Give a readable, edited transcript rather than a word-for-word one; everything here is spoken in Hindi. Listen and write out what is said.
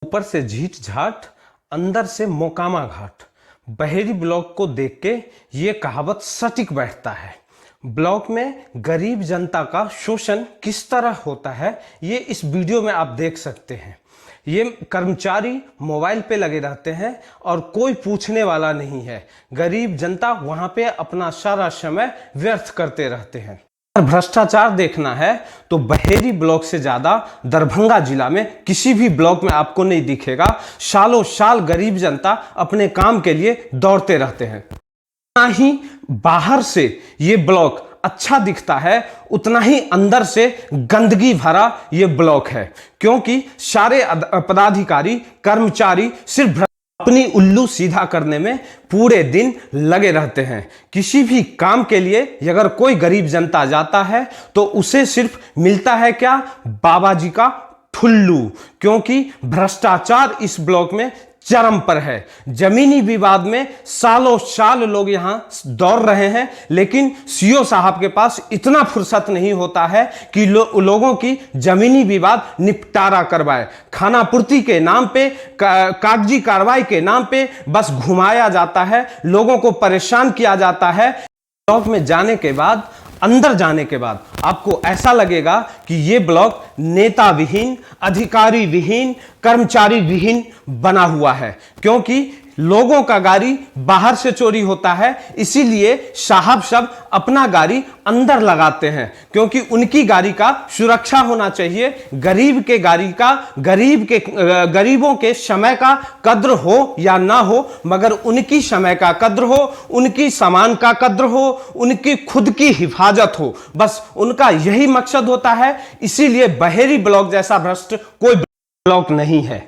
ऊपर से झीठ झाट, अंदर से मोकामा घाट। बहेरी ब्लॉक को देख के ये कहावत सटीक बैठता है। ब्लॉक में गरीब जनता का शोषण किस तरह होता है ये इस वीडियो में आप देख सकते हैं। ये कर्मचारी मोबाइल पे लगे रहते हैं और कोई पूछने वाला नहीं है। गरीब जनता वहां पे अपना सारा समय व्यर्थ करते रहते हैं। भ्रष्टाचार देखना है तो बहेरी ब्लॉक से ज्यादा दरभंगा जिला में किसी भी ब्लॉक में आपको नहीं दिखेगा। सालों साल गरीब जनता अपने काम के लिए दौड़ते रहते हैं। उतना ही बाहर से ये ब्लॉक अच्छा दिखता है, उतना ही अंदर से गंदगी भरा ये ब्लॉक है, क्योंकि सारे पदाधिकारी कर्मचारी सिर्फ अपनी उल्लू सीधा करने में पूरे दिन लगे रहते हैं। किसी भी काम के लिए अगर कोई गरीब जनता जाता है तो उसे सिर्फ मिलता है क्या? बाबा जी का ठुल्लू, क्योंकि भ्रष्टाचार इस ब्लॉक में चरम पर है। जमीनी विवाद में सालों साल लोग यहां दौड़ रहे हैं, लेकिन सीओ साहब के पास इतना फुर्सत नहीं होता है कि लोगों की जमीनी विवाद निपटारा करवाए। खानापूर्ति के नाम पे, कागजी कार्रवाई के नाम पे बस घुमाया जाता है, लोगों को परेशान किया जाता है। ब्लॉक में जाने के बाद, अंदर जाने के बाद आपको ऐसा लगेगा कि ये ब्लॉक नेता विहीन, अधिकारी विहीन, कर्मचारी विहीन बना हुआ है, क्योंकि लोगों का गाड़ी बाहर से चोरी होता है। इसीलिए साहब सब अपना गाड़ी अंदर लगाते हैं, क्योंकि उनकी गाड़ी का सुरक्षा होना चाहिए। गरीब के गाड़ी का, गरीबों के समय का कद्र हो या ना हो, मगर उनकी समय का कद्र हो, उनकी सामान का कद्र हो, उनकी खुद की हिफाजत हो, बस उनका यही मकसद होता है। इसीलिए बहेरी ब्लॉक जैसा भ्रष्ट कोई ब्लॉक नहीं है।